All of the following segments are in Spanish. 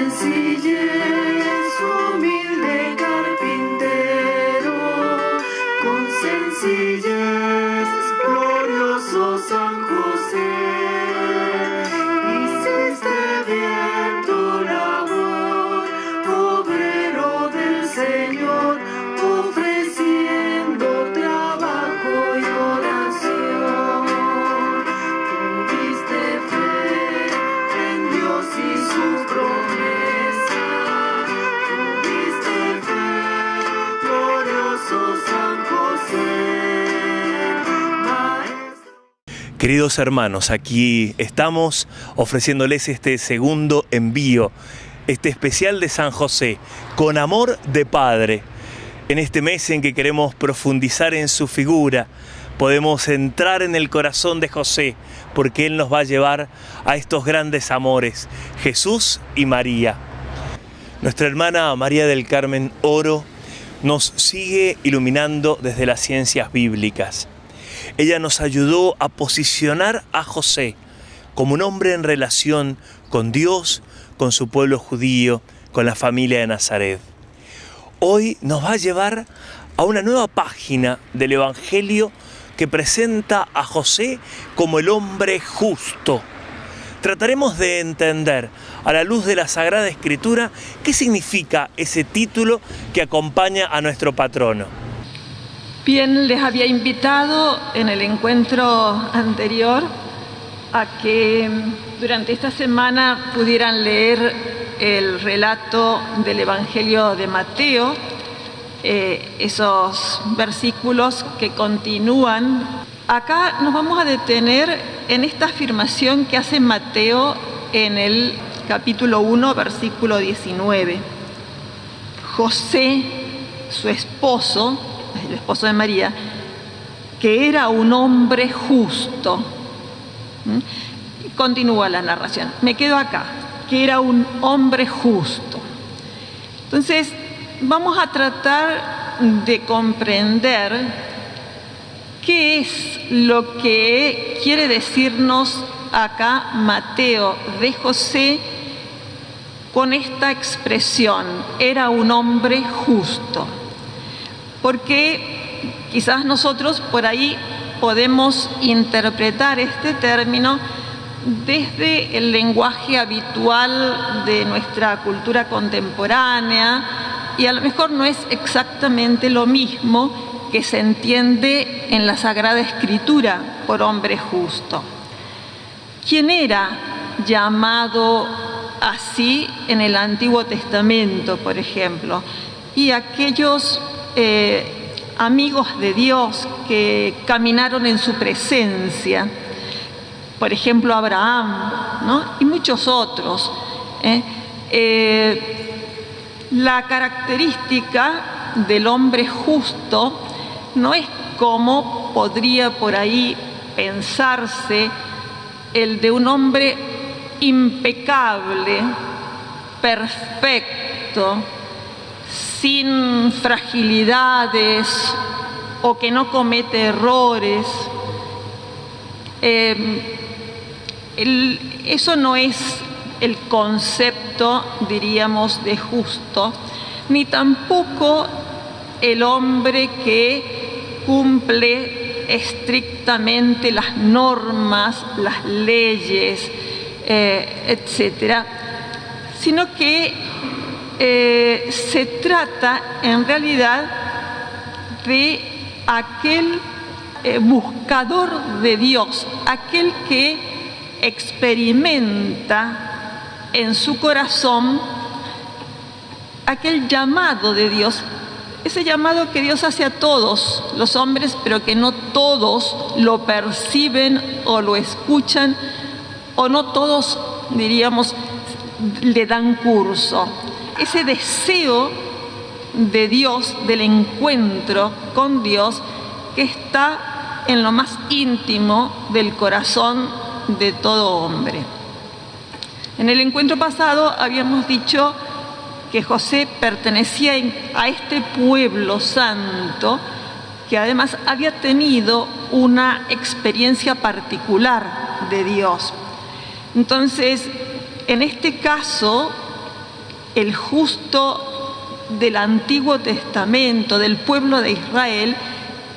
sencillez, humilde carpintero, con sencillez, glorioso San José, hiciste bien tu labor, obrero del Señor, ofreciendo trabajo y oración. Tuviste fe en Dios y su promesa, tuviste fe, glorioso San José. Queridos hermanos, aquí estamos ofreciéndoles este segundo envío, este especial de San José, con amor de Padre. En este mes en que queremos profundizar en su figura, podemos entrar en el corazón de José, porque Él nos va a llevar a estos grandes amores, Jesús y María. Nuestra hermana María del Carmen Oro nos sigue iluminando desde las ciencias bíblicas. Ella nos ayudó a posicionar a José como un hombre en relación con Dios, con su pueblo judío, con la familia de Nazaret. Hoy nos va a llevar a una nueva página del Evangelio que presenta a José como el hombre justo. Trataremos de entender, a la luz de la Sagrada Escritura, qué significa ese título que acompaña a nuestro patrono. Bien, les había invitado en el encuentro anterior a que durante esta semana pudieran leer el relato del Evangelio de Mateo, esos versículos que continúan. Acá nos vamos a detener en esta afirmación que hace Mateo en el capítulo 1, versículo 19. José, su esposo, el esposo de María, que era un hombre justo. Y continúa la narración. Me quedo acá, que era un hombre justo. Entonces, vamos a tratar de comprender qué es lo que quiere decirnos acá Mateo de José con esta expresión, era un hombre justo. Porque quizás nosotros por ahí podemos interpretar este término desde el lenguaje habitual de nuestra cultura contemporánea y a lo mejor no es exactamente lo mismo que se entiende en la Sagrada Escritura por hombre justo. ¿Quién era llamado así en el Antiguo Testamento, por ejemplo? Y aquellos amigos de Dios que caminaron en su presencia, por ejemplo Abraham, ¿no? Y muchos otros. La característica del hombre justo no es como podría por ahí pensarse el de un hombre impecable, perfecto, sin fragilidades o que no comete errores. Eso no es el concepto, diríamos, de justo, ni tampoco el hombre que cumple estrictamente las normas, las leyes, etcétera, sino que se trata en realidad de aquel buscador de Dios, aquel que experimenta en su corazón aquel llamado de Dios, ese llamado que Dios hace a todos los hombres, pero que no todos lo perciben o lo escuchan, o no todos, diríamos, le dan curso. Ese deseo de Dios, del encuentro con Dios, que está en lo más íntimo del corazón de todo hombre. En el encuentro pasado habíamos dicho que José pertenecía a este pueblo santo que además había tenido una experiencia particular de Dios. Entonces, en este caso, el justo del Antiguo Testamento, del pueblo de Israel,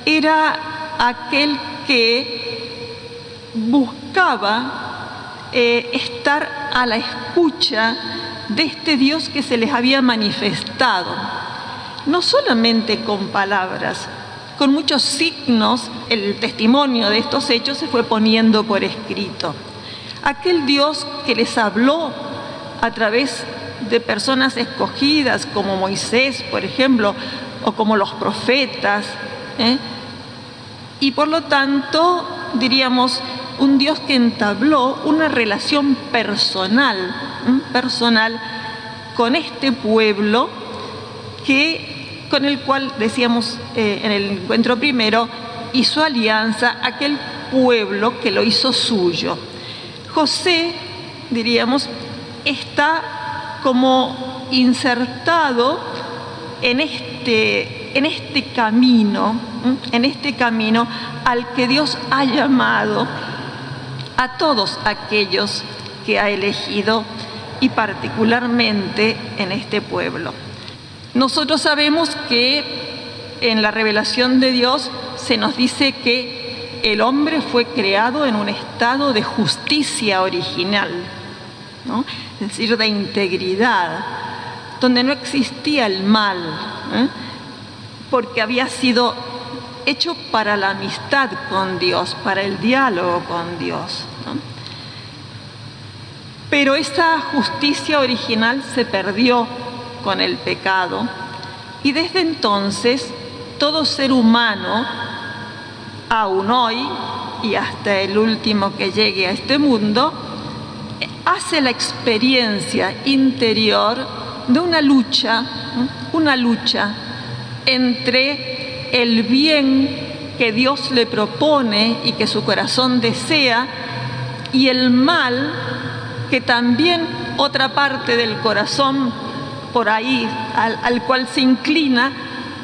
era aquel que buscaba estar a la escucha de este Dios que se les había manifestado, no solamente con palabras, con muchos signos. El testimonio de estos hechos se fue poniendo por escrito. Aquel Dios que les habló a través de personas escogidas como Moisés, por ejemplo, o como los profetas, y por lo tanto, diríamos, un Dios que entabló una relación personal con este pueblo con el cual, decíamos en el encuentro primero, hizo alianza, aquel pueblo que lo hizo suyo. José, diríamos, está como insertado en este camino al que Dios ha llamado a todos aquellos que ha elegido, y particularmente en este pueblo. Nosotros sabemos que en la revelación de Dios se nos dice que el hombre fue creado en un estado de justicia original, ¿no? Es decir, de integridad, donde no existía el mal, porque había sido hecho para la amistad con Dios, para el diálogo con Dios, ¿no? Pero esa justicia original se perdió con el pecado, y desde entonces todo ser humano, aún hoy y hasta el último que llegue a este mundo, hace la experiencia interior de una lucha entre el bien que Dios le propone y que su corazón desea, y el mal que también otra parte del corazón por ahí al cual se inclina,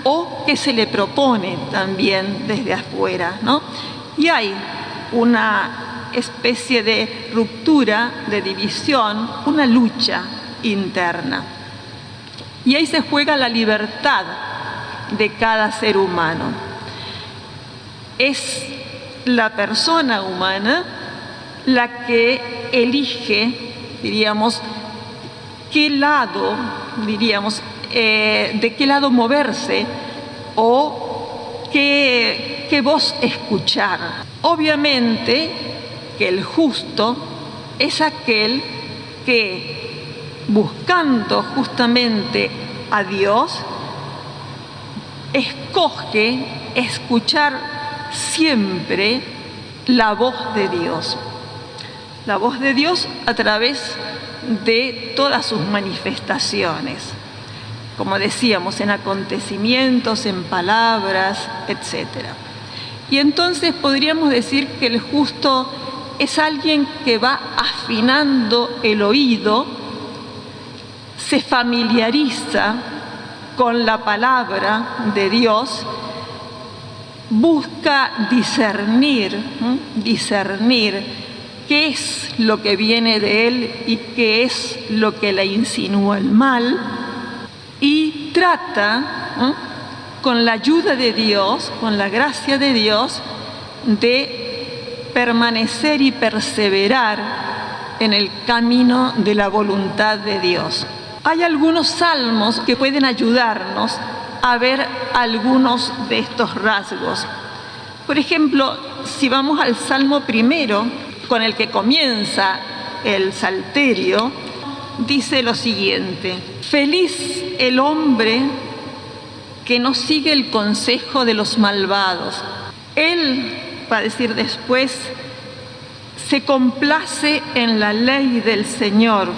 o que se le propone también desde afuera, ¿no? Y hay una especie de ruptura, de división, una lucha interna. Y ahí se juega la libertad de cada ser humano. Es la persona humana la que elige, diríamos, qué lado, de qué lado moverse, o qué voz escuchar. Obviamente que el justo es aquel que, buscando justamente a Dios, escoge escuchar siempre la voz de Dios. La voz de Dios a través de todas sus manifestaciones, como decíamos, en acontecimientos, en palabras, etc. Y entonces podríamos decir que el justo es alguien que va afinando el oído, se familiariza con la palabra de Dios, busca discernir qué es lo que viene de Él y qué es lo que le insinúa el mal, y trata, con la ayuda de Dios, con la gracia de Dios, de permanecer y perseverar en el camino de la voluntad de Dios. Hay algunos salmos que pueden ayudarnos a ver algunos de estos rasgos. Por ejemplo, si vamos al Salmo primero, con el que comienza el Salterio, dice lo siguiente: feliz el hombre que no sigue el consejo de los malvados. Él, va a decir después, se complace en la ley del Señor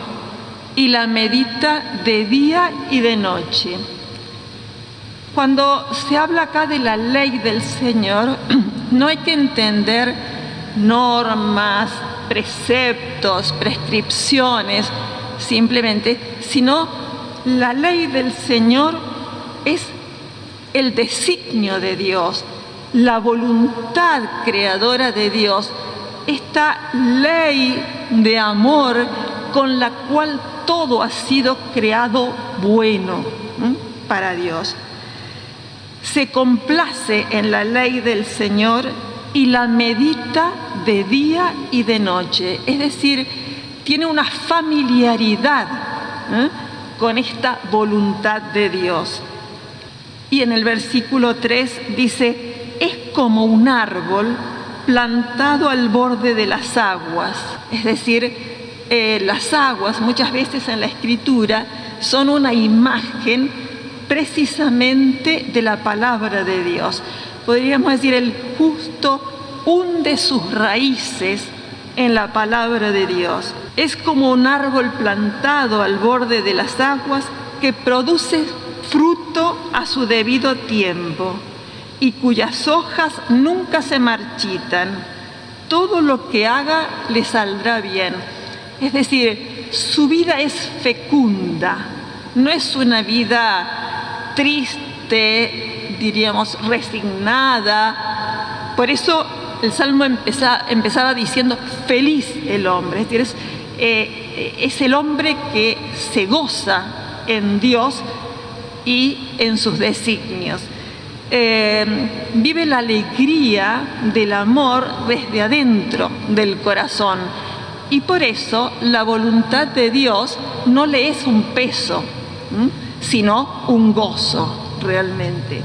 y la medita de día y de noche. Cuando se habla acá de la ley del Señor, no hay que entender normas, preceptos, prescripciones, simplemente, sino la ley del Señor es el designio de Dios, la voluntad creadora de Dios, esta ley de amor con la cual todo ha sido creado bueno para Dios. Se complace en la ley del Señor y la medita de día y de noche. Es decir, tiene una familiaridad con esta voluntad de Dios. Y en el versículo 3 dice, es como un árbol plantado al borde de las aguas. Es decir, las aguas muchas veces en la Escritura son una imagen precisamente de la palabra de Dios. Podríamos decir, el justo hunde sus raíces en la palabra de Dios. Es como un árbol plantado al borde de las aguas que produce fruto a su debido tiempo y cuyas hojas nunca se marchitan. Todo lo que haga le saldrá bien. Es decir, su vida es fecunda, no es una vida triste, diríamos, resignada. Por eso el Salmo empezaba diciendo, feliz el hombre. Es decir, es el hombre que se goza en Dios y en sus designios. Vive la alegría del amor desde adentro del corazón. Y por eso la voluntad de Dios no le es un peso, sino un gozo realmente.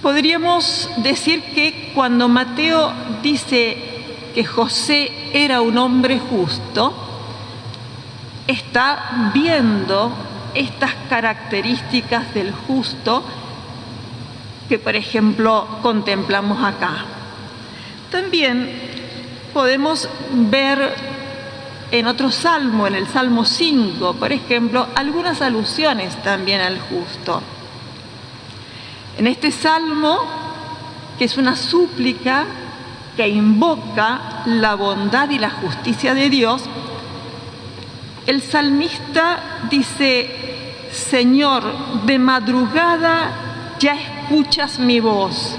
Podríamos decir que cuando Mateo dice que José era un hombre justo, está viendo estas características del justo que, por ejemplo, contemplamos acá. También podemos ver en otro salmo, en el Salmo 5, por ejemplo, algunas alusiones también al justo. En este salmo, que es una súplica que invoca la bondad y la justicia de Dios, el salmista dice, Señor, de madrugada ya escuchas mi voz.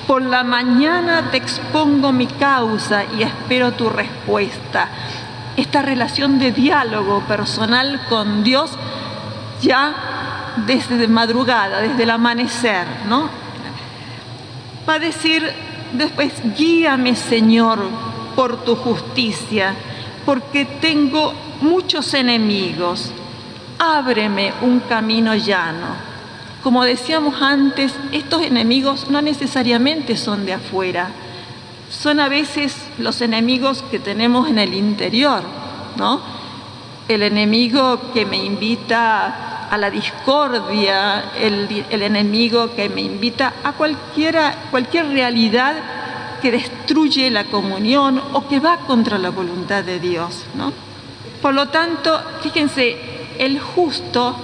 Por la mañana te expongo mi causa y espero tu respuesta. Esta relación de diálogo personal con Dios ya desde madrugada, desde el amanecer, ¿no? Va a decir después, guíame, Señor, por tu justicia, porque tengo muchos enemigos. Ábreme un camino llano. Como decíamos antes, estos enemigos no necesariamente son de afuera, son a veces los enemigos que tenemos en el interior, ¿no? El enemigo que me invita a la discordia, el enemigo que me invita a cualquier realidad que destruye la comunión o que va contra la voluntad de Dios, ¿no? Por lo tanto, fíjense, el justo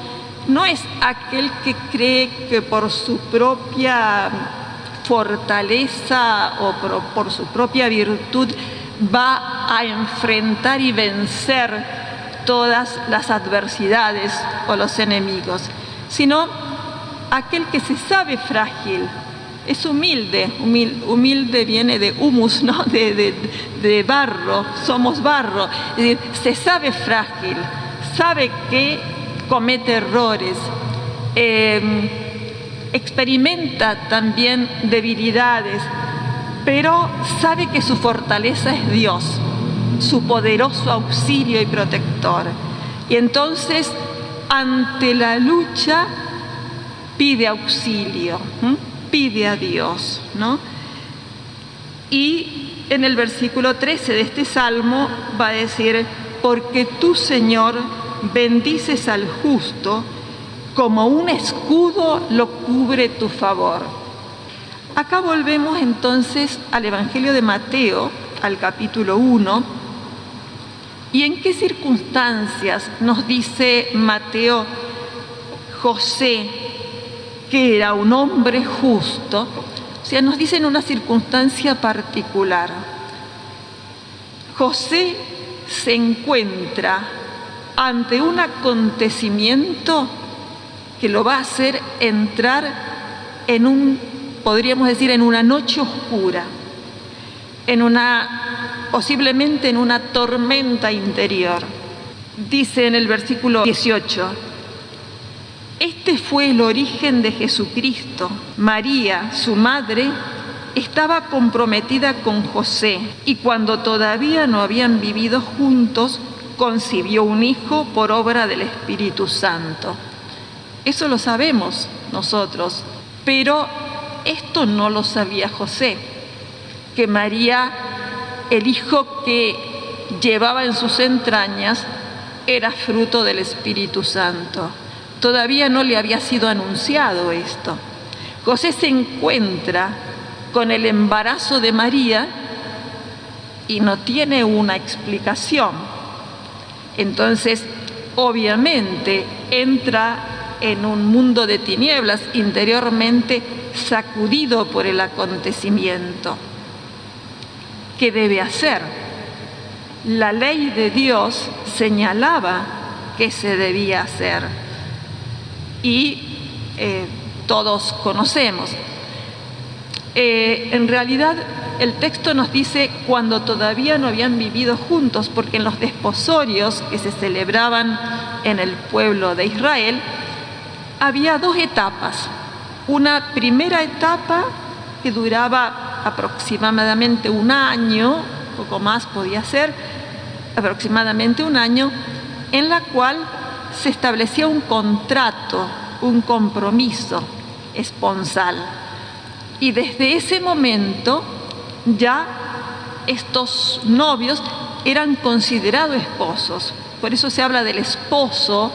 no es aquel que cree que por su propia fortaleza o por su propia virtud va a enfrentar y vencer todas las adversidades o los enemigos, sino aquel que se sabe frágil, es humilde. Humilde viene de humus, ¿no? de barro, somos barro. Es decir, se sabe frágil, sabe que comete errores, experimenta también debilidades, pero sabe que su fortaleza es Dios, su poderoso auxilio y protector. Y entonces, ante la lucha, pide auxilio, pide a Dios, ¿no? Y en el versículo 13 de este salmo va a decir, porque tú, Señor, bendices al justo, como un escudo lo cubre tu favor. Acá volvemos entonces al Evangelio de Mateo, al capítulo 1. ¿Y en qué circunstancias nos dice Mateo José que era un hombre justo? O sea, nos dice en una circunstancia particular. José se encuentra ante un acontecimiento que lo va a hacer entrar en podríamos decir, en una noche oscura, posiblemente en una tormenta interior. Dice en el versículo 18: este fue el origen de Jesucristo. María, su madre, estaba comprometida con José y cuando todavía no habían vivido juntos, concibió un hijo por obra del Espíritu Santo. Eso lo sabemos nosotros, pero esto no lo sabía José, que María, el hijo que llevaba en sus entrañas, era fruto del Espíritu Santo. Todavía no le había sido anunciado esto. José se encuentra con el embarazo de María y no tiene una explicación. Entonces, obviamente, entra en un mundo de tinieblas, interiormente sacudido por el acontecimiento. ¿Qué debe hacer? La ley de Dios señalaba qué se debía hacer y todos conocemos. En realidad, el texto nos dice cuando todavía no habían vivido juntos, porque en los desposorios que se celebraban en el pueblo de Israel había dos etapas. Una primera etapa que duraba aproximadamente un año, poco más podía ser, aproximadamente un año, en la cual se establecía un contrato, un compromiso esponsal. Y desde ese momento ya estos novios eran considerados esposos. Por eso se habla del esposo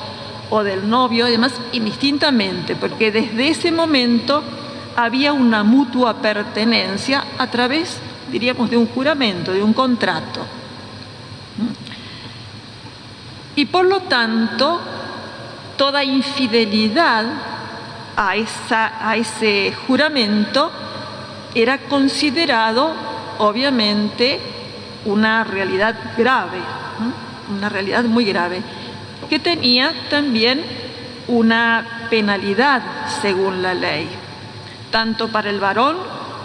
o del novio, además indistintamente, porque desde ese momento había una mutua pertenencia a través, diríamos, de un juramento, de un contrato. Y por lo tanto, toda infidelidad a ese juramento era considerado, obviamente, una realidad grave, una realidad muy grave, que tenía también una penalidad según la ley, tanto para el varón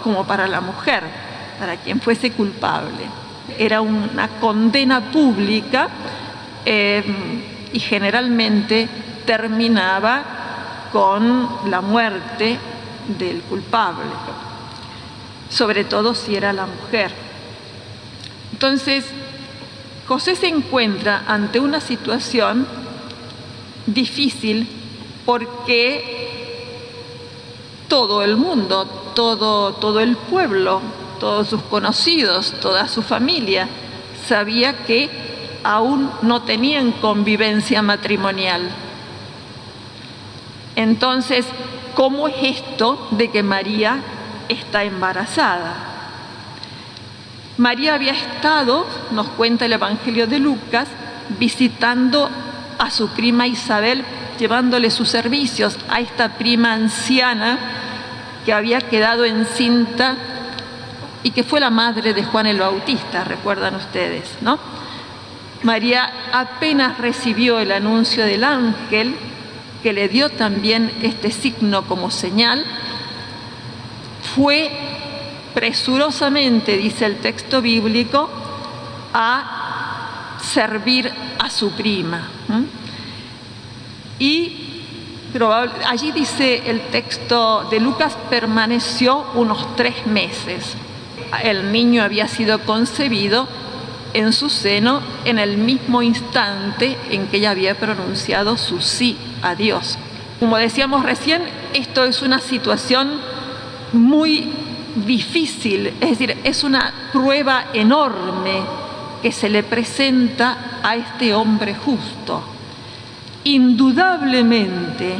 como para la mujer, para quien fuese culpable. Era una condena pública y generalmente terminaba con la muerte del culpable, sobre todo si era la mujer. Entonces, José se encuentra ante una situación difícil porque todo el mundo, todo el pueblo, todos sus conocidos, toda su familia sabía que aún no tenían convivencia matrimonial. Entonces, ¿cómo es esto de que María está embarazada? María había estado, nos cuenta el Evangelio de Lucas, visitando a su prima Isabel, llevándole sus servicios a esta prima anciana que había quedado encinta y que fue la madre de Juan el Bautista, recuerdan ustedes, ¿no? María apenas recibió el anuncio del ángel, que le dio también este signo como señal, fue presurosamente, dice el texto bíblico, a servir a su prima. Y allí dice el texto de Lucas, permaneció unos 3 meses. El niño había sido concebido en su seno en el mismo instante en que ella había pronunciado su sí a Dios. Como decíamos recién, esto es una situación muy difícil, es decir, es una prueba enorme que se le presenta a este hombre justo. Indudablemente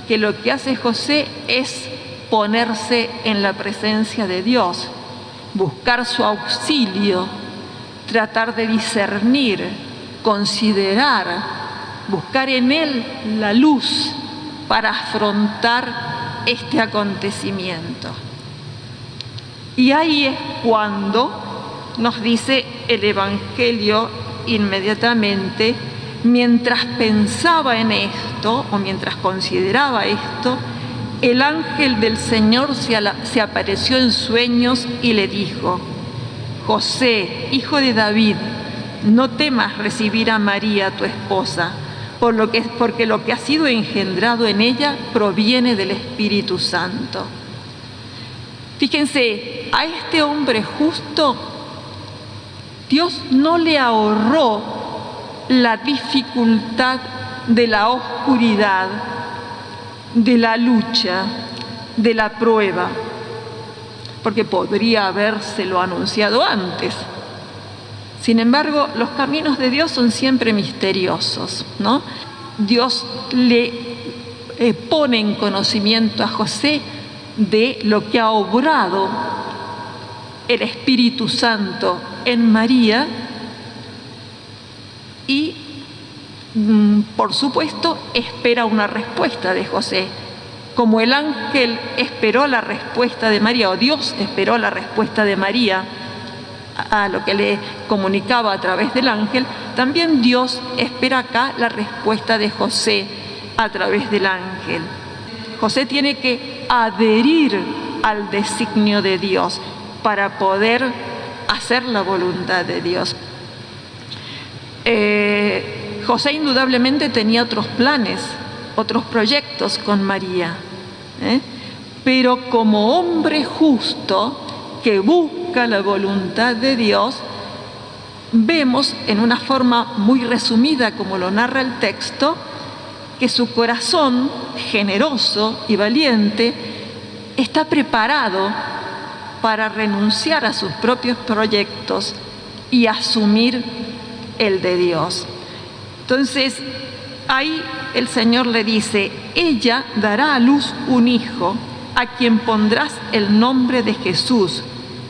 que lo que hace José es ponerse en la presencia de Dios, buscar su auxilio, tratar de discernir, considerar, buscar en él la luz para afrontar este acontecimiento. Y ahí es cuando nos dice el Evangelio inmediatamente, mientras pensaba en esto o mientras consideraba esto, el ángel del Señor se apareció en sueños y le dijo: José, hijo de David, no temas recibir a María, tu esposa, porque lo que ha sido engendrado en ella proviene del Espíritu Santo. Fíjense, a este hombre justo, Dios no le ahorró la dificultad de la oscuridad, de la lucha, de la prueba, porque podría habérselo anunciado antes. Sin embargo, los caminos de Dios son siempre misteriosos, ¿no? Dios le pone en conocimiento a José de lo que ha obrado el Espíritu Santo en María y, por supuesto, espera una respuesta de José. Como el ángel esperó la respuesta de María, o Dios esperó la respuesta de María a lo que le comunicaba a través del ángel, también Dios espera acá la respuesta de José a través del ángel. José tiene que adherir al designio de Dios para poder hacer la voluntad de Dios. José indudablemente tenía otros planes, otros proyectos con María, pero como hombre justo que busca la voluntad de Dios, vemos en una forma muy resumida, como lo narra el texto, que su corazón generoso y valiente está preparado para renunciar a sus propios proyectos y asumir el de Dios. Entonces, ahí el Señor le dice: ella dará a luz un hijo, a quien pondrás el nombre de Jesús,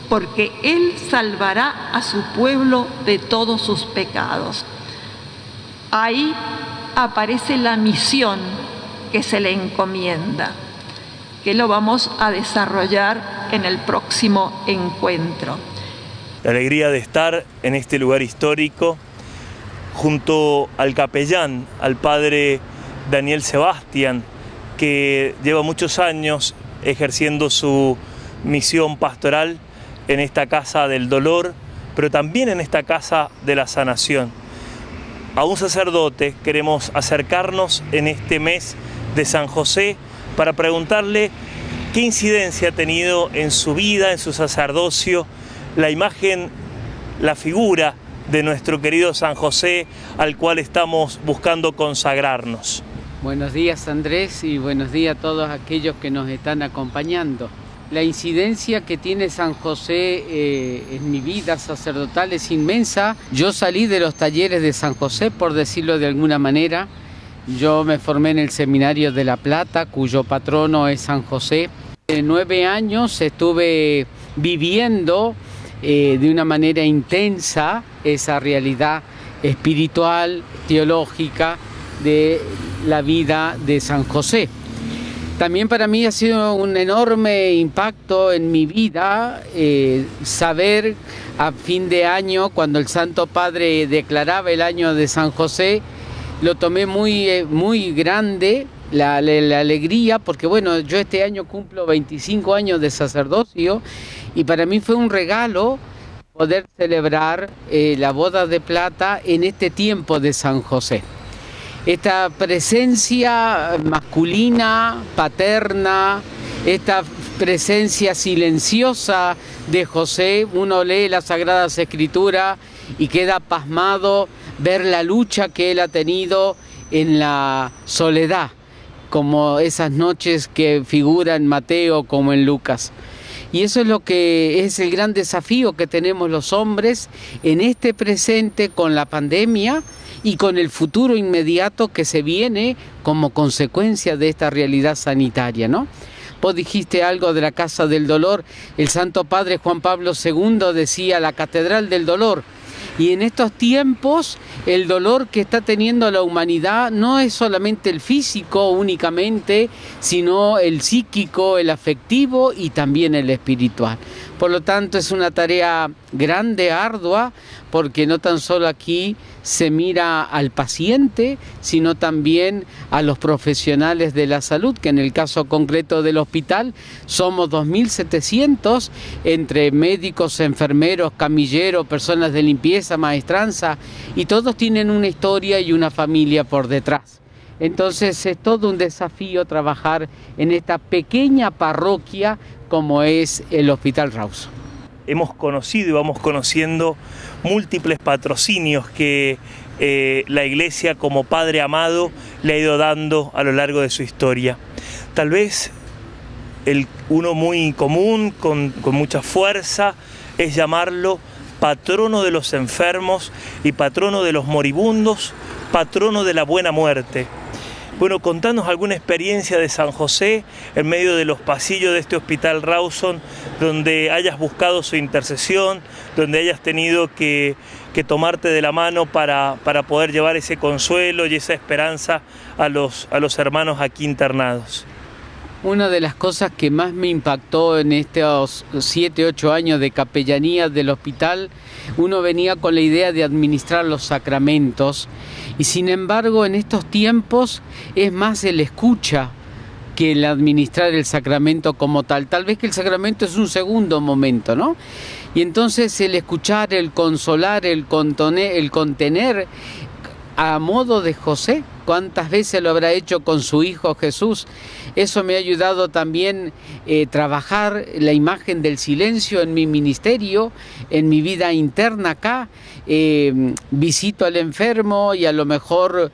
porque Él salvará a su pueblo de todos sus pecados. Ahí aparece la misión que se le encomienda, que lo vamos a desarrollar en el próximo encuentro. La alegría de estar en este lugar histórico junto al capellán, al padre Daniel Sebastián, que lleva muchos años ejerciendo su misión pastoral en esta casa del dolor, pero también en esta casa de la sanación. A un sacerdote queremos acercarnos en este mes de San José para preguntarle qué incidencia ha tenido en su vida, en su sacerdocio, la imagen, la figura de nuestro querido San José, al cual estamos buscando consagrarnos. Buenos días, Andrés, y buenos días a todos aquellos que nos están acompañando. La incidencia que tiene San José en mi vida sacerdotal es inmensa. Yo salí de los talleres de San José, por decirlo de alguna manera. Yo me formé en el Seminario de La Plata, cuyo patrono es San José. 9 años estuve viviendo de una manera intensa esa realidad espiritual, teológica de la vida de San José. También para mí ha sido un enorme impacto en mi vida saber a fin de año, cuando el Santo Padre declaraba el año de San José, lo tomé muy grande, la alegría, porque bueno, yo este año cumplo 25 años de sacerdocio y para mí fue un regalo poder celebrar la boda de plata en este tiempo de San José. Esta presencia masculina, paterna, esta presencia silenciosa de José, uno lee las Sagradas Escrituras y queda pasmado ver la lucha que él ha tenido en la soledad, como esas noches que figuran en Mateo como en Lucas. Y eso es lo que es el gran desafío que tenemos los hombres en este presente con la pandemia y con el futuro inmediato que se viene como consecuencia de esta realidad sanitaria, ¿no? Vos dijiste algo de la Casa del Dolor. El Santo Padre Juan Pablo II decía la Catedral del Dolor. Y en estos tiempos el dolor que está teniendo la humanidad no es solamente el físico únicamente, sino el psíquico, el afectivo y también el espiritual. Por lo tanto, es una tarea grande, ardua, porque no tan solo aquí se mira al paciente, sino también a los profesionales de la salud, que en el caso concreto del hospital somos 2.700, entre médicos, enfermeros, camilleros, personas de limpieza, maestranza, y todos tienen una historia y una familia por detrás. Entonces es todo un desafío trabajar en esta pequeña parroquia como es el Hospital Rawson. Hemos conocido y vamos conociendo múltiples patrocinios que la Iglesia como Padre amado le ha ido dando a lo largo de su historia. Tal vez uno muy común, con mucha fuerza, es llamarlo patrono de los enfermos y patrono de los moribundos, patrono de la buena muerte. Bueno, contanos alguna experiencia de San José en medio de los pasillos de este Hospital Rawson, donde hayas buscado su intercesión, donde hayas tenido que tomarte de la mano para poder llevar ese consuelo y esa esperanza a los hermanos aquí internados. Una de las cosas que más me impactó en estos 7, 8 años de capellanía del hospital, uno venía con la idea de administrar los sacramentos y sin embargo en estos tiempos es más el escucha que el administrar el sacramento como tal. Tal vez que el sacramento es un segundo momento, ¿no? Y entonces el escuchar, el consolar, el contener a modo de José, ¿cuántas veces lo habrá hecho con su hijo Jesús? Eso me ha ayudado también trabajar la imagen del silencio en mi ministerio, en mi vida interna acá. Visito al enfermo y a lo mejor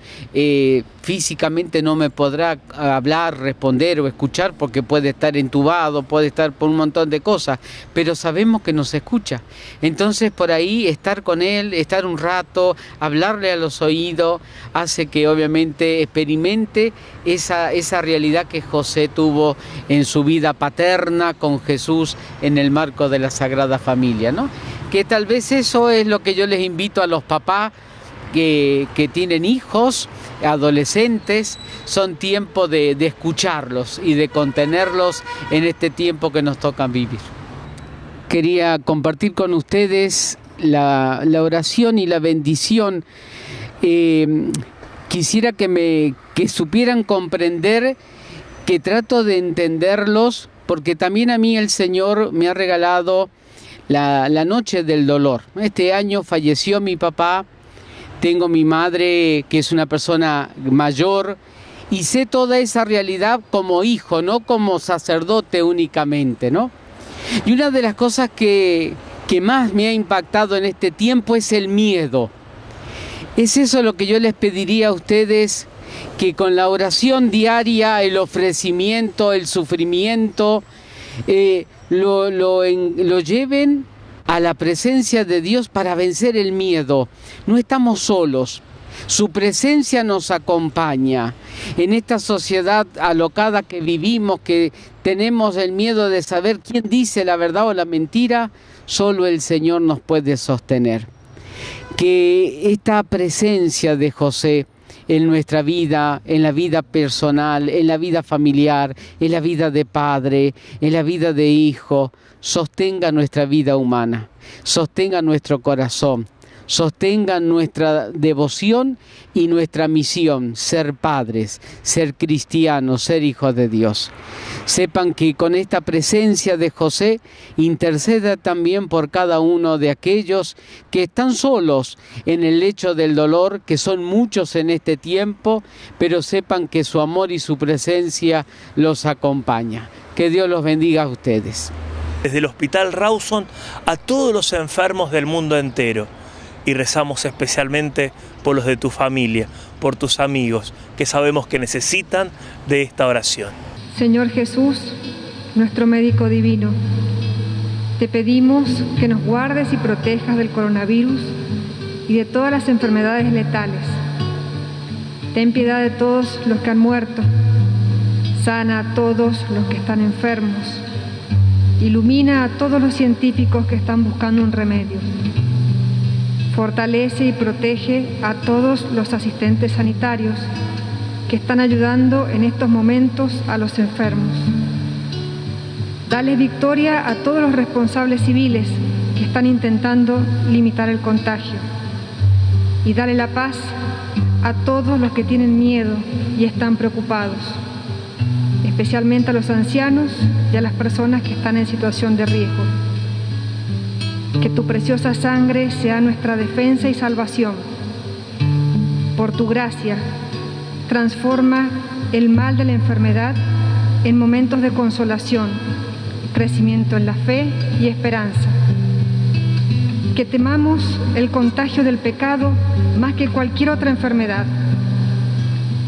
físicamente no me podrá hablar, responder o escuchar porque puede estar entubado, puede estar por un montón de cosas, pero sabemos que nos escucha. Entonces por ahí estar con él, estar un rato, hablarle a los oídos, hace que obviamente experimente esa realidad que José tuvo en su vida paterna con Jesús en el marco de la Sagrada Familia, ¿no? Que tal vez eso es lo que yo les invito a los papás que tienen hijos, adolescentes, son tiempo de escucharlos y de contenerlos en este tiempo que nos toca vivir. Quería compartir con ustedes la oración y la bendición. Quisiera que supieran comprender que trato de entenderlos, porque también a mí el Señor me ha regalado la noche del dolor. Este año falleció mi papá, tengo mi madre que es una persona mayor y sé toda esa realidad como hijo, no como sacerdote únicamente, ¿no? Y una de las cosas que más me ha impactado en este tiempo es el miedo. Es eso lo que yo les pediría a ustedes, que con la oración diaria, el ofrecimiento, el sufrimiento, lo lleven a la presencia de Dios para vencer el miedo. No estamos solos. Su presencia nos acompaña. En esta sociedad alocada que vivimos, que tenemos el miedo de saber quién dice la verdad o la mentira, solo el Señor nos puede sostener. Que esta presencia de José en nuestra vida, en la vida personal, en la vida familiar, en la vida de padre, en la vida de hijo, sostenga nuestra vida humana, sostenga nuestro corazón, sostenga nuestra devoción y nuestra misión, ser padres, ser cristianos, ser hijos de Dios. Sepan que con esta presencia de José interceda también por cada uno de aquellos que están solos en el lecho del dolor, que son muchos en este tiempo, pero sepan que su amor y su presencia los acompaña. Que Dios los bendiga a ustedes. Desde el Hospital Rawson a todos los enfermos del mundo entero. Y rezamos especialmente por los de tu familia, por tus amigos, que sabemos que necesitan de esta oración. Señor Jesús, nuestro médico divino, te pedimos que nos guardes y protejas del coronavirus y de todas las enfermedades letales. Ten piedad de todos los que han muerto, sana a todos los que están enfermos, ilumina a todos los científicos que están buscando un remedio. Fortalece y protege a todos los asistentes sanitarios que están ayudando en estos momentos a los enfermos. Dale victoria a todos los responsables civiles que están intentando limitar el contagio. Y dale la paz a todos los que tienen miedo y están preocupados, especialmente a los ancianos y a las personas que están en situación de riesgo. Que tu preciosa sangre sea nuestra defensa y salvación. Por tu gracia, transforma el mal de la enfermedad en momentos de consolación, crecimiento en la fe y esperanza. Que temamos el contagio del pecado más que cualquier otra enfermedad.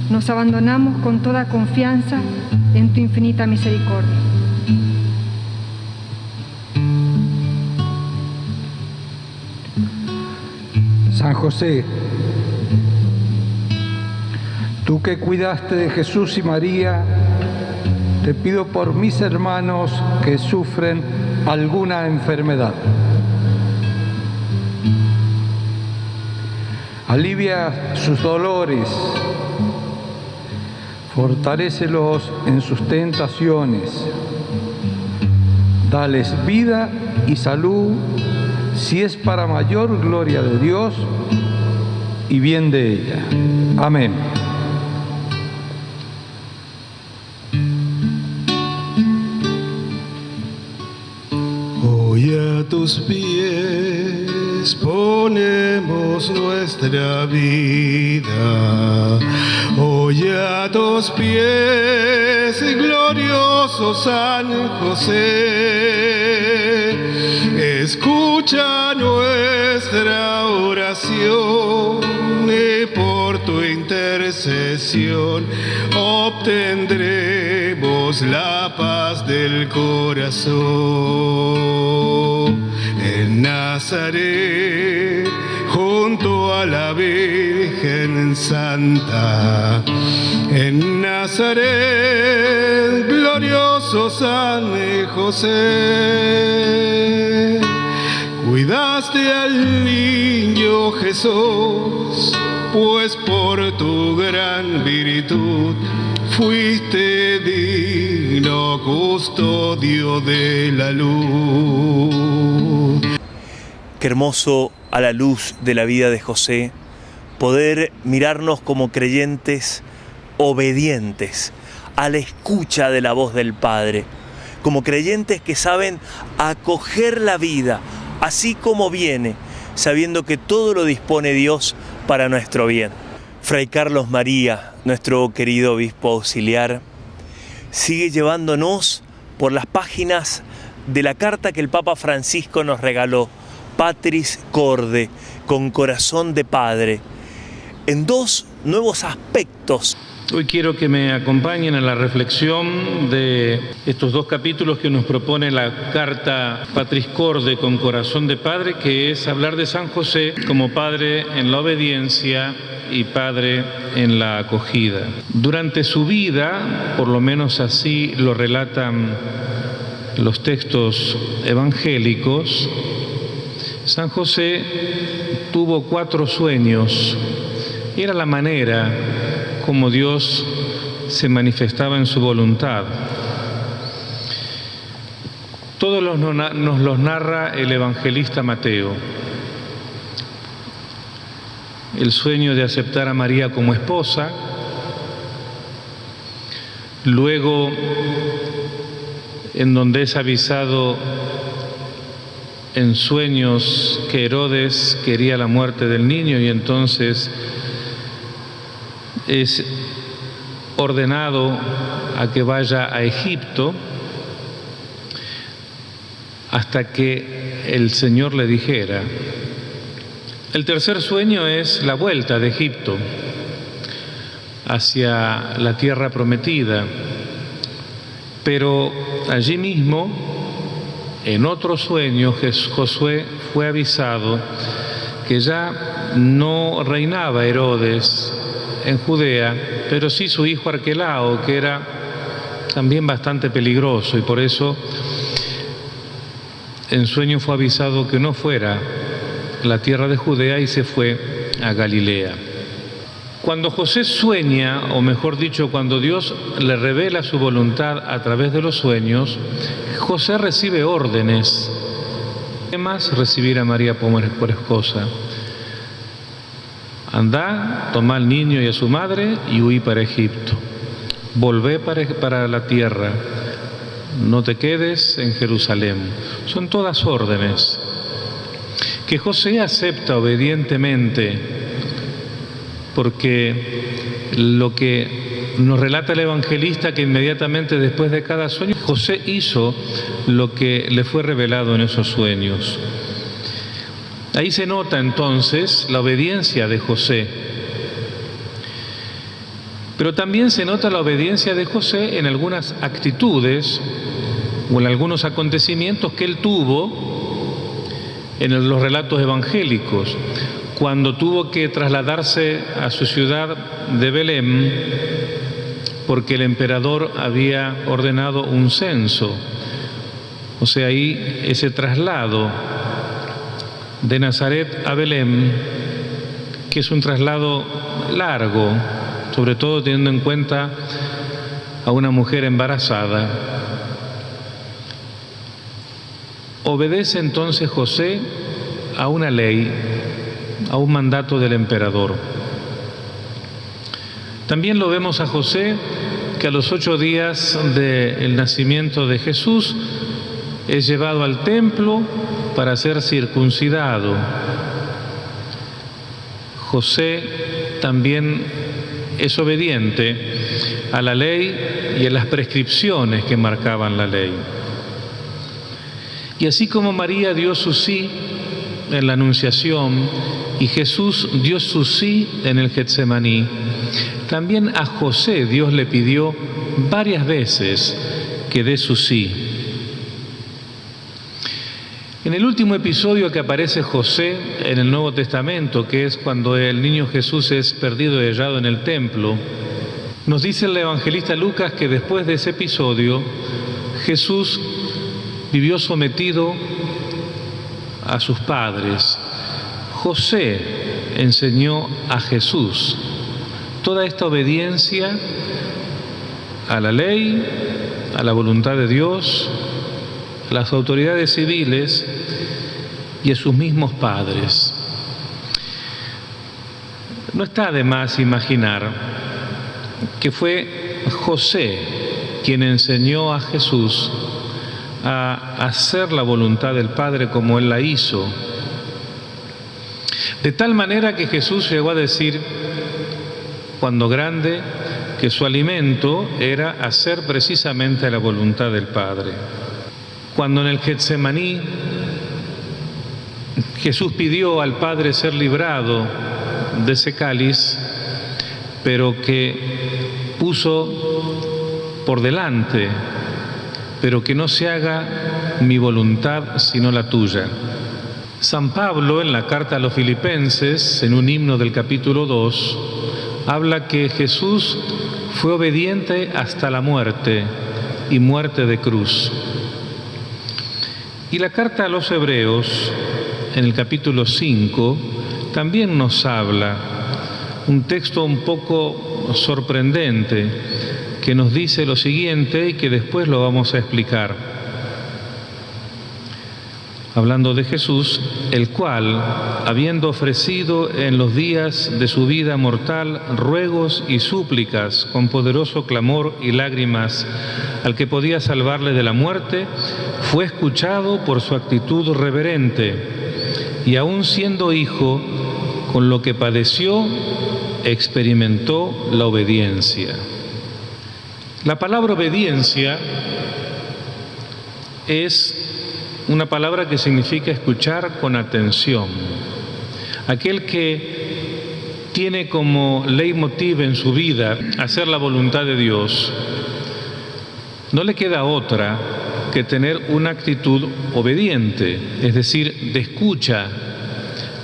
Nos abandonamos con toda confianza en tu infinita misericordia. San José, tú que cuidaste de Jesús y María, te pido por mis hermanos que sufren alguna enfermedad. Alivia sus dolores, fortalécelos en sus tentaciones, dales vida y salud, si es para mayor gloria de Dios y bien de ella. Amén. Hoy a tus pies ponemos nuestra vida. Hoy a tus pies, glorioso San José, escucha nuestra oración y por tu intercesión obtendremos la paz del corazón. En Nazaret, junto a la Virgen Santa, en Nazaret, glorioso San José, cuidaste al niño Jesús, pues por tu gran virtud fuiste digno custodio de la luz. Qué hermoso, a la luz de la vida de José, poder mirarnos como creyentes obedientes a la escucha de la voz del Padre, como creyentes que saben acoger la vida así como viene, sabiendo que todo lo dispone Dios para nuestro bien. Fray Carlos María, nuestro querido obispo auxiliar, sigue llevándonos por las páginas de la carta que el Papa Francisco nos regaló, Patris Corde, con corazón de padre, en dos nuevos aspectos. Hoy quiero que me acompañen a la reflexión de estos dos capítulos que nos propone la carta Patris Corde, con corazón de padre, que es hablar de San José como padre en la obediencia y padre en la acogida. Durante su vida, por lo menos así lo relatan los textos evangélicos, San José tuvo 4 sueños. Era la manera como Dios se manifestaba en su voluntad. Todos nos los narra el evangelista Mateo. El sueño de aceptar a María como esposa, luego en donde es avisado en sueños que Herodes quería la muerte del niño y entonces es ordenado a que vaya a Egipto hasta que el Señor le dijera. El tercer sueño es la vuelta de Egipto hacia la tierra prometida, pero allí mismo, en otro sueño, Josué fue avisado que ya no reinaba Herodes en Judea, pero sí su hijo Arquelao, que era también bastante peligroso, y por eso en sueño fue avisado que no fuera a la tierra de Judea y se fue a Galilea. Cuando José sueña, o mejor dicho, cuando Dios le revela su voluntad a través de los sueños, José recibe órdenes. ¿Qué más? Recibir a María por esposa. Andá, tomá al niño y a su madre y huí para Egipto. Volvé para la tierra. No te quedes en Jerusalén. Son todas órdenes que José acepta obedientemente, porque lo que nos relata el evangelista, que inmediatamente después de cada sueño, José hizo lo que le fue revelado en esos sueños. Ahí se nota entonces la obediencia de José. Pero también se nota la obediencia de José en algunas actitudes o en algunos acontecimientos que él tuvo en los relatos evangélicos. Cuando tuvo que trasladarse a su ciudad de Belén, porque el emperador había ordenado un censo. O sea, ahí ese traslado de Nazaret a Belén, que es un traslado largo, sobre todo teniendo en cuenta a una mujer embarazada. Obedece entonces José a una ley, a un mandato del emperador. También lo vemos a José, que a los 8 días del nacimiento de Jesús es llevado al templo para ser circuncidado. José también es obediente a la ley y a las prescripciones que marcaban la ley. Y así como María dio su sí en la Anunciación y Jesús dio su sí en el Getsemaní, también a José Dios le pidió varias veces que dé su sí. En el último episodio que aparece José en el Nuevo Testamento, que es cuando el niño Jesús es perdido y hallado en el templo, nos dice el evangelista Lucas que después de ese episodio Jesús vivió sometido a sus padres. José enseñó a Jesús toda esta obediencia a la ley, a la voluntad de Dios, a las autoridades civiles y a sus mismos padres. No está de más imaginar que fue José quien enseñó a Jesús a hacer la voluntad del Padre como Él la hizo. De tal manera que Jesús llegó a decir, cuando grande, que su alimento era hacer precisamente la voluntad del Padre. Cuando en el Getsemaní Jesús pidió al Padre ser librado de ese cáliz, pero que puso por delante, pero que no se haga mi voluntad sino la tuya. San Pablo, en la carta a los Filipenses, en un himno del capítulo 2, habla que Jesús fue obediente hasta la muerte y muerte de cruz. Y la carta a los Hebreos, en el capítulo 5, también nos habla un texto un poco sorprendente que nos dice lo siguiente y que después lo vamos a explicar. Hablando de Jesús, el cual, habiendo ofrecido en los días de su vida mortal ruegos y súplicas con poderoso clamor y lágrimas al que podía salvarle de la muerte, fue escuchado por su actitud reverente y aun siendo hijo, con lo que padeció, experimentó la obediencia. La palabra obediencia es una palabra que significa escuchar con atención. Aquel que tiene como leitmotiv en su vida hacer la voluntad de Dios, no le queda otra que tener una actitud obediente, es decir, de escucha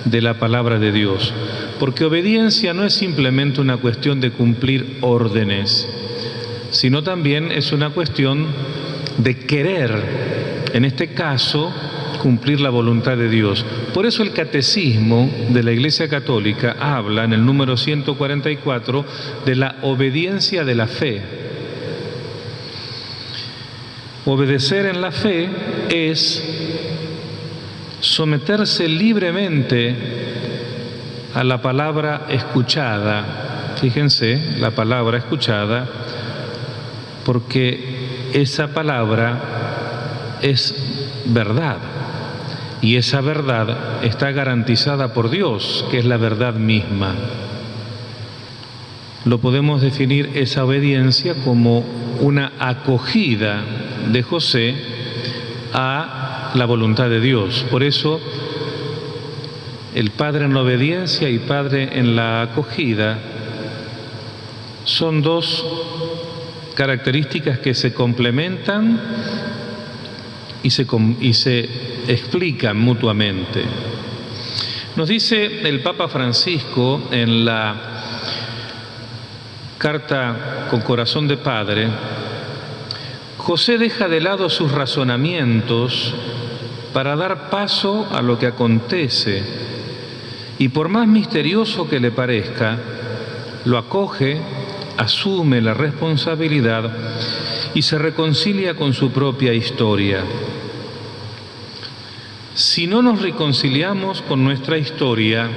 de la palabra de Dios. Porque obediencia no es simplemente una cuestión de cumplir órdenes, sino también es una cuestión de querer, en este caso, cumplir la voluntad de Dios. Por eso el Catecismo de la Iglesia Católica habla en el número 144 de la obediencia de la fe. Obedecer en la fe es someterse libremente a la palabra escuchada. Fíjense, la palabra escuchada, porque esa palabra es verdad, y esa verdad está garantizada por Dios, que es la verdad misma. Lo podemos definir esa obediencia como una acogida de José a la voluntad de Dios. Por eso, el padre en la obediencia y padre en la acogida son dos características que se complementan y se explican mutuamente. Nos dice el Papa Francisco en la carta con corazón de padre: José deja de lado sus razonamientos para dar paso a lo que acontece, y por más misterioso que le parezca, lo acoge, asume la responsabilidad y se reconcilia con su propia historia. Si no nos reconciliamos con nuestra historia,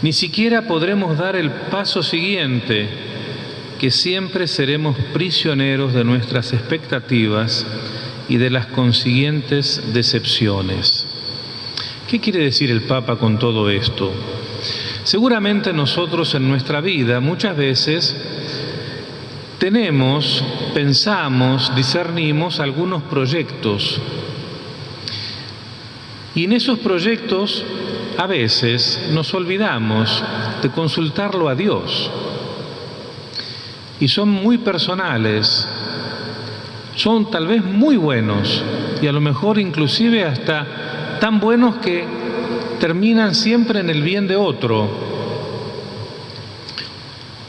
ni siquiera podremos dar el paso siguiente, que siempre seremos prisioneros de nuestras expectativas y de las consiguientes decepciones. ¿Qué quiere decir el Papa con todo esto? Seguramente nosotros en nuestra vida muchas veces tenemos, pensamos, discernimos algunos proyectos, y en esos proyectos a veces nos olvidamos de consultarlo a Dios, y son muy personales, son tal vez muy buenos, y a lo mejor inclusive hasta tan buenos que terminan siempre en el bien de otro.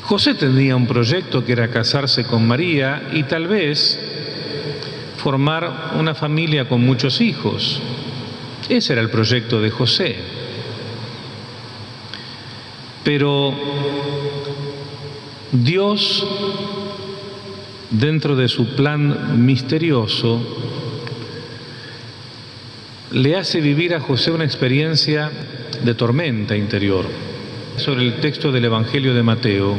José tenía un proyecto que era casarse con María y tal vez formar una familia con muchos hijos. Ese era el proyecto de José. Pero Dios, dentro de su plan misterioso, le hace vivir a José una experiencia de tormenta interior. Sobre el texto del Evangelio de Mateo,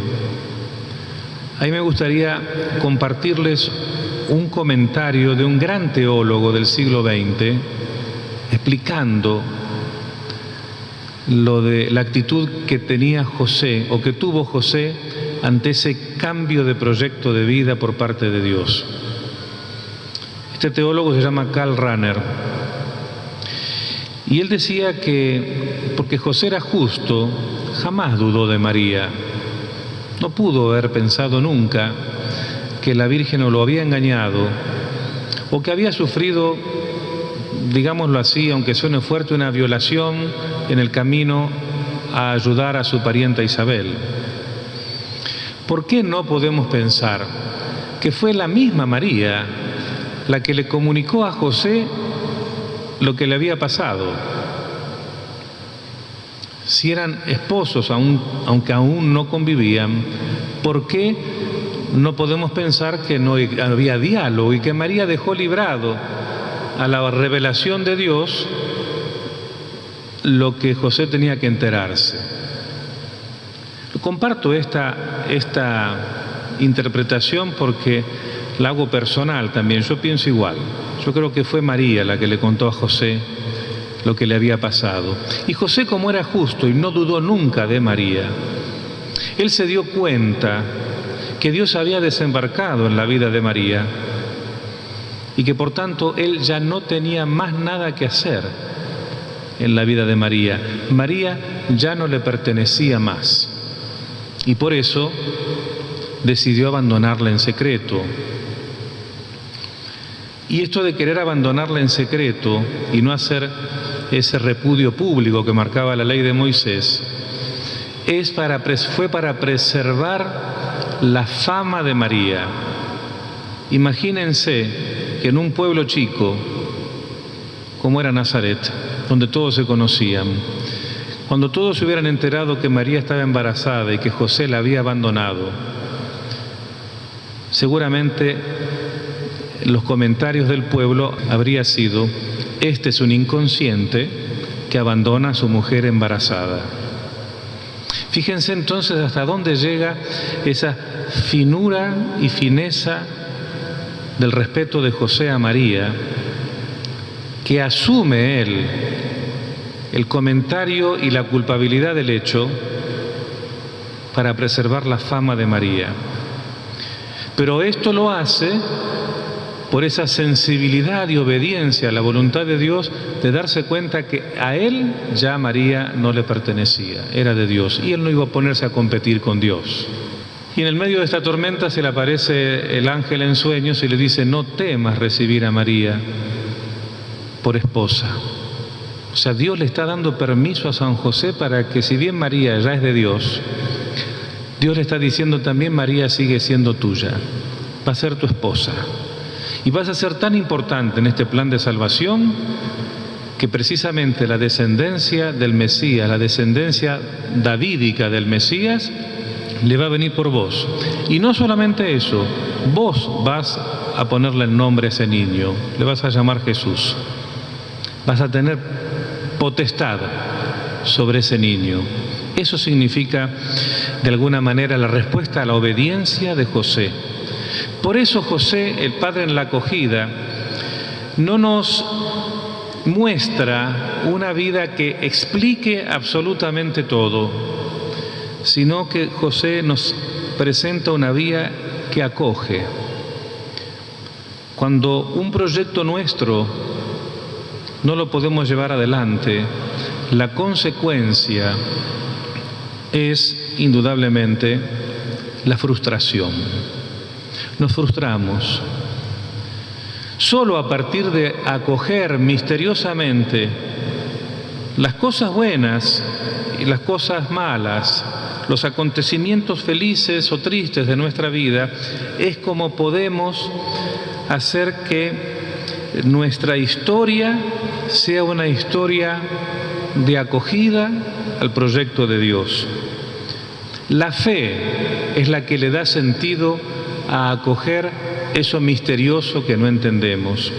ahí me gustaría compartirles un comentario de un gran teólogo del siglo XX, explicando lo de la actitud que tenía José, o que tuvo José, ante ese cambio de proyecto de vida por parte de Dios. Este teólogo se llama Karl Rahner, y él decía que porque José era justo, jamás dudó de María. No pudo haber pensado nunca que la Virgen lo había engañado, o que había sufrido, digámoslo así, aunque suene fuerte, una violación en el camino a ayudar a su parienta Isabel. ¿Por qué no podemos pensar que fue la misma María la que le comunicó a José lo que le había pasado? Si eran esposos, aunque aún no convivían, ¿por qué no podemos pensar que no había diálogo y que María dejó librado a la revelación de Dios lo que José tenía que enterarse? Comparto esta interpretación porque la hago personal también. Yo pienso igual. Yo creo que fue María la que le contó a José lo que le había pasado. Y José, como era justo y no dudó nunca de María, él se dio cuenta que Dios había desembarcado en la vida de María y que por tanto él ya no tenía más nada que hacer en la vida de María. María ya no le pertenecía más y por eso decidió abandonarla en secreto. Y esto de querer abandonarla en secreto y no hacer ese repudio público que marcaba la ley de Moisés, fue para preservar la fama de María. Imagínense que en un pueblo chico, como era Nazaret, donde todos se conocían. Cuando todos se hubieran enterado que María estaba embarazada y que José la había abandonado, seguramente los comentarios del pueblo habría sido: este es un inconsciente que abandona a su mujer embarazada. Fíjense entonces hasta dónde llega esa finura y fineza del respeto de José a María, que asume él el comentario y la culpabilidad del hecho para preservar la fama de María. Pero esto lo hace por esa sensibilidad y obediencia a la voluntad de Dios, de darse cuenta que a él ya María no le pertenecía, era de Dios, y él no iba a ponerse a competir con Dios. Y en el medio de esta tormenta se le aparece el ángel en sueños y le dice: no temas recibir a María por esposa. O sea, Dios le está dando permiso a San José para que, si bien María ya es de Dios, Dios le está diciendo también: María sigue siendo tuya, va a ser tu esposa. Y vas a ser tan importante en este plan de salvación que precisamente la descendencia del Mesías, la descendencia davídica del Mesías, le va a venir por vos. Y no solamente eso, vos vas a ponerle el nombre a ese niño, le vas a llamar Jesús. Vas a tener potestad sobre ese niño. Eso significa, de alguna manera, la respuesta a la obediencia de José. Por eso José, el padre en la acogida, no nos muestra una vida que explique absolutamente todo, sino que José nos presenta una vía que acoge. Cuando un proyecto nuestro no lo podemos llevar adelante, la consecuencia es indudablemente la frustración. Nos frustramos. Solo a partir de acoger misteriosamente las cosas buenas y las cosas malas, los acontecimientos felices o tristes de nuestra vida, es como podemos hacer que nuestra historia sea una historia de acogida al proyecto de Dios. La fe es la que le da sentido a acoger eso misterioso que no entendemos.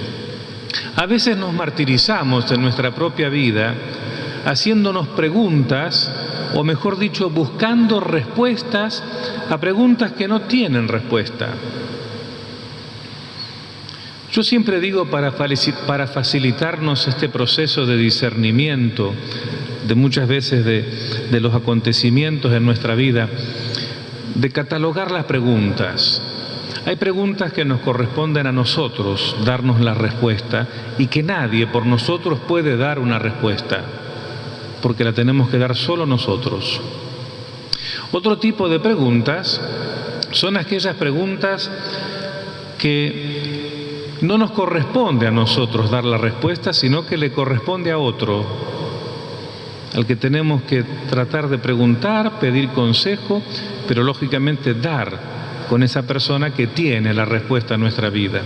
A veces nos martirizamos en nuestra propia vida haciéndonos preguntas, o mejor dicho, buscando respuestas a preguntas que no tienen respuesta. Yo siempre digo, para facilitarnos este proceso de discernimiento de muchas veces de los acontecimientos en nuestra vida, de catalogar las preguntas. Hay preguntas que nos corresponden a nosotros darnos la respuesta y que nadie por nosotros puede dar una respuesta, porque la tenemos que dar solo nosotros. Otro tipo de preguntas son aquellas preguntas que no nos corresponde a nosotros dar la respuesta, sino que le corresponde a otro, al que tenemos que tratar de preguntar, pedir consejo, pero lógicamente dar con esa persona que tiene la respuesta a nuestra vida.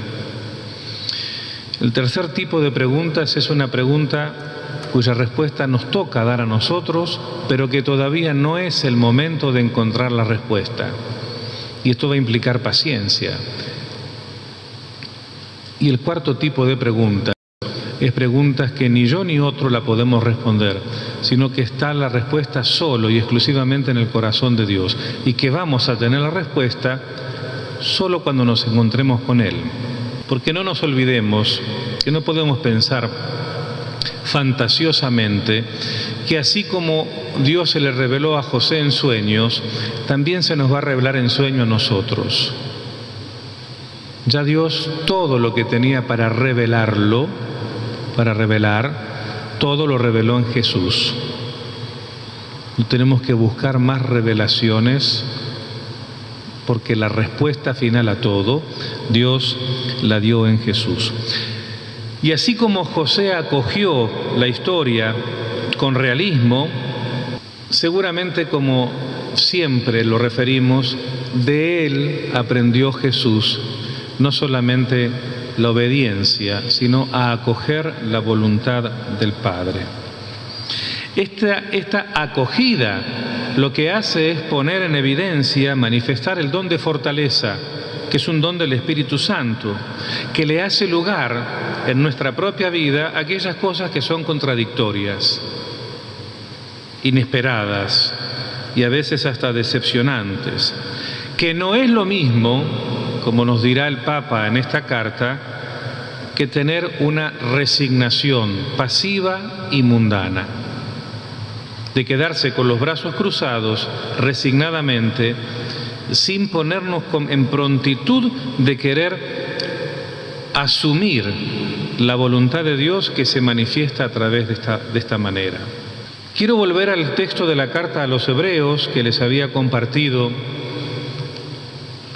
El tercer tipo de preguntas es una pregunta cuya respuesta nos toca dar a nosotros, pero que todavía no es el momento de encontrar la respuesta. Y esto va a implicar paciencia. Y el cuarto tipo de preguntas es preguntas que ni yo ni otro la podemos responder, sino que está la respuesta solo y exclusivamente en el corazón de Dios, y que vamos a tener la respuesta solo cuando nos encontremos con Él. Porque no nos olvidemos que no podemos pensar fantasiosamente que así como Dios se le reveló a José en sueños, también se nos va a revelar en sueño a nosotros. Ya Dios todo lo que tenía para revelar, todo lo reveló en Jesús. No tenemos que buscar más revelaciones, porque la respuesta final a todo, Dios la dio en Jesús. Y así como José acogió la historia con realismo, seguramente, como siempre lo referimos, de él aprendió Jesús, no solamente la obediencia, sino a acoger la voluntad del Padre. Esta acogida lo que hace es poner en evidencia, manifestar el don de fortaleza, que es un don del Espíritu Santo, que le hace lugar en nuestra propia vida a aquellas cosas que son contradictorias, inesperadas y a veces hasta decepcionantes, que no es lo mismo, como nos dirá el Papa en esta carta, que tener una resignación pasiva y mundana, de quedarse con los brazos cruzados resignadamente, sin ponernos en prontitud de querer asumir la voluntad de Dios que se manifiesta a través de esta manera. Quiero volver al texto de la carta a los Hebreos que les había compartido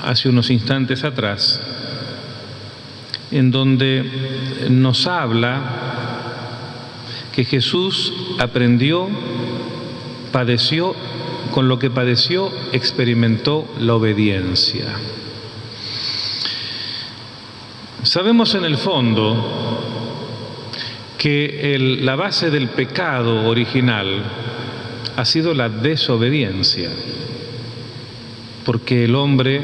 hace unos instantes atrás, en donde nos habla que Jesús aprendió, padeció, con lo que padeció experimentó la obediencia. Sabemos en el fondo que la base del pecado original ha sido la desobediencia, porque el hombre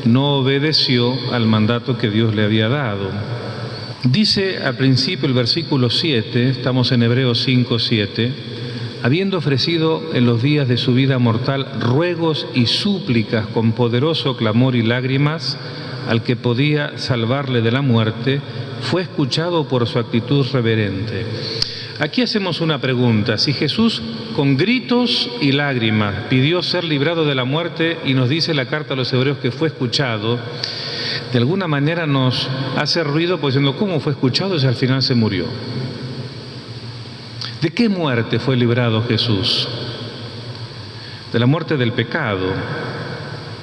no obedeció al mandato que Dios le había dado. Dice al principio el versículo 7, estamos en Hebreos 5:7, habiendo ofrecido en los días de su vida mortal ruegos y súplicas con poderoso clamor y lágrimas al que podía salvarle de la muerte, fue escuchado por su actitud reverente. Aquí hacemos una pregunta: si Jesús con gritos y lágrimas pidió ser librado de la muerte y nos dice la carta a los Hebreos que fue escuchado, de alguna manera nos hace ruido pues diciendo, ¿cómo fue escuchado si al final se murió? ¿De qué muerte fue librado Jesús? De la muerte del pecado.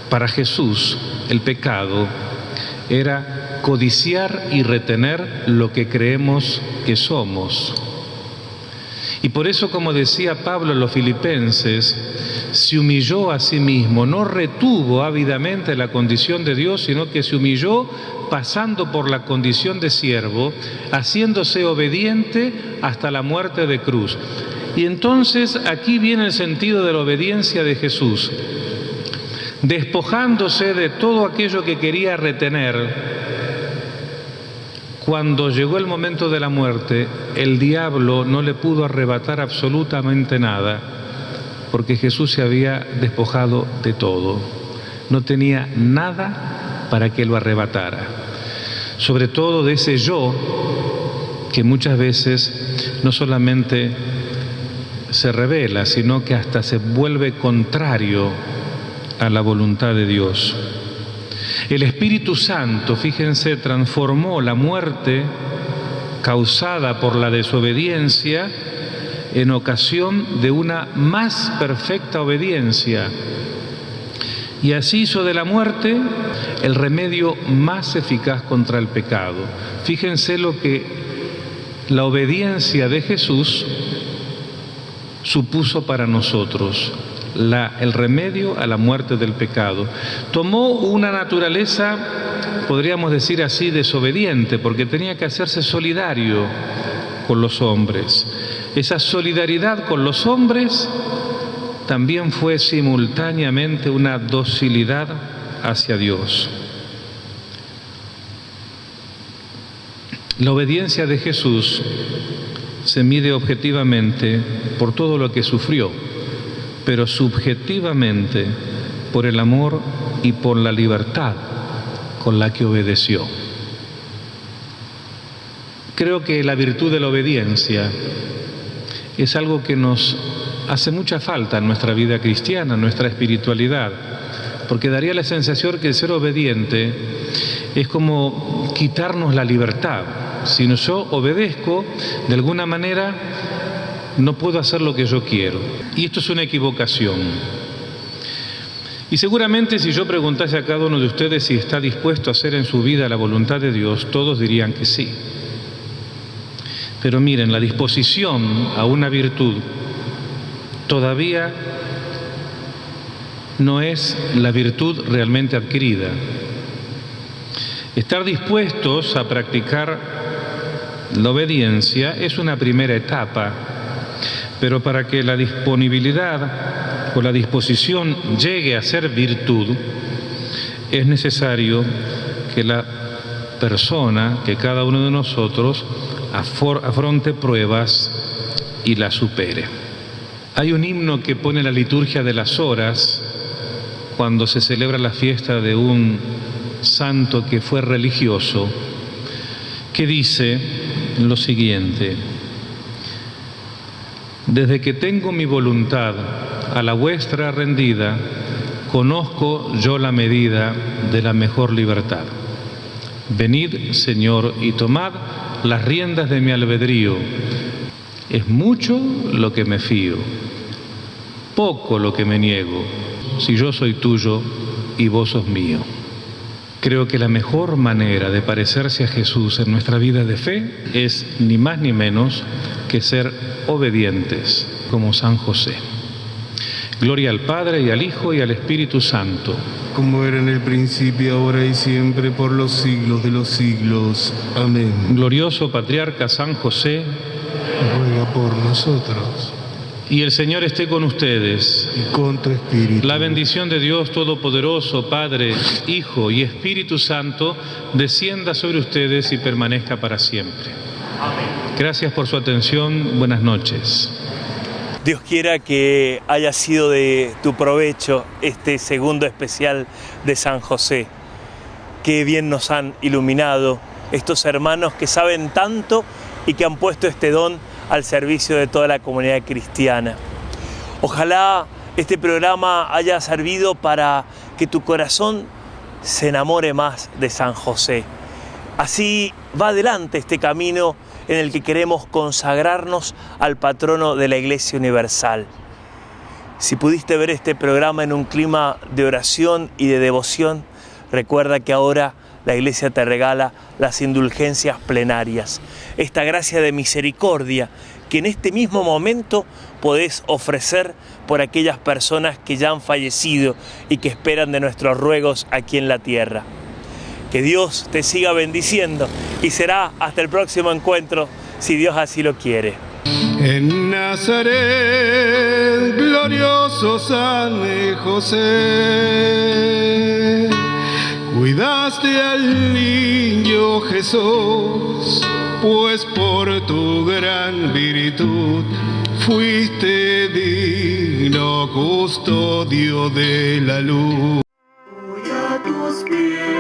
Para Jesús, el pecado era codiciar y retener lo que creemos que somos. Y por eso, como decía Pablo en los Filipenses, se humilló a sí mismo, no retuvo ávidamente la condición de Dios, sino que se humilló pasando por la condición de siervo, haciéndose obediente hasta la muerte de cruz. Y entonces aquí viene el sentido de la obediencia de Jesús, despojándose de todo aquello que quería retener. Cuando llegó el momento de la muerte, el diablo no le pudo arrebatar absolutamente nada, porque Jesús se había despojado de todo. No tenía nada para que lo arrebatara. Sobre todo de ese yo que muchas veces no solamente se revela, sino que hasta se vuelve contrario a la voluntad de Dios. El Espíritu Santo, fíjense, transformó la muerte causada por la desobediencia en ocasión de una más perfecta obediencia. Y así hizo de la muerte el remedio más eficaz contra el pecado. Fíjense lo que la obediencia de Jesús supuso para nosotros. El remedio a la muerte del pecado. Tomó una naturaleza, podríamos decir así, desobediente, porque tenía que hacerse solidario con los hombres. Esa solidaridad con los hombres también fue simultáneamente una docilidad hacia Dios. La obediencia de Jesús se mide objetivamente por todo lo que sufrió, pero subjetivamente por el amor y por la libertad con la que obedeció. Creo que la virtud de la obediencia es algo que nos hace mucha falta en nuestra vida cristiana, en nuestra espiritualidad, porque daría la sensación que el ser obediente es como quitarnos la libertad. Si yo obedezco, de alguna manera no puedo hacer lo que yo quiero. Y esto es una equivocación. Y seguramente si yo preguntase a cada uno de ustedes si está dispuesto a hacer en su vida la voluntad de Dios, todos dirían que sí. Pero miren, la disposición a una virtud todavía no es la virtud realmente adquirida. Estar dispuestos a practicar la obediencia es una primera etapa, pero para que la disponibilidad o la disposición llegue a ser virtud, es necesario que la persona, que cada uno de nosotros afronte pruebas y las supere. Hay un himno que pone la liturgia de las horas cuando se celebra la fiesta de un santo que fue religioso, que dice lo siguiente: desde que tengo mi voluntad a la vuestra rendida, conozco yo la medida de la mejor libertad. Venid, Señor, y tomad las riendas de mi albedrío. Es mucho lo que me fío, poco lo que me niego, si yo soy tuyo y vos sos mío. Creo que la mejor manera de parecerse a Jesús en nuestra vida de fe es ni más ni menos que ser obedientes como San José. Gloria al Padre y al Hijo y al Espíritu Santo. Como era en el principio, ahora y siempre, por los siglos de los siglos. Amén. Glorioso Patriarca San José, ruega por nosotros. Y el Señor esté con ustedes. Y con tu espíritu. La bendición de Dios Todopoderoso, Padre, Hijo y Espíritu Santo, descienda sobre ustedes y permanezca para siempre. Amén. Gracias por su atención. Buenas noches. Dios quiera que haya sido de tu provecho este segundo especial de San José. Qué bien nos han iluminado estos hermanos que saben tanto y que han puesto este don al servicio de toda la comunidad cristiana. Ojalá este programa haya servido para que tu corazón se enamore más de San José. Así va adelante este camino en el que queremos consagrarnos al patrono de la Iglesia Universal. Si pudiste ver este programa en un clima de oración y de devoción, recuerda que ahora la Iglesia te regala las indulgencias plenarias, esta gracia de misericordia que en este mismo momento podés ofrecer por aquellas personas que ya han fallecido y que esperan de nuestros ruegos aquí en la tierra. Que Dios te siga bendiciendo y será hasta el próximo encuentro, si Dios así lo quiere. En Nazaret, glorioso San José, cuidaste al niño Jesús, pues por tu gran virtud fuiste digno custodio de la luz. Voy a tus pies.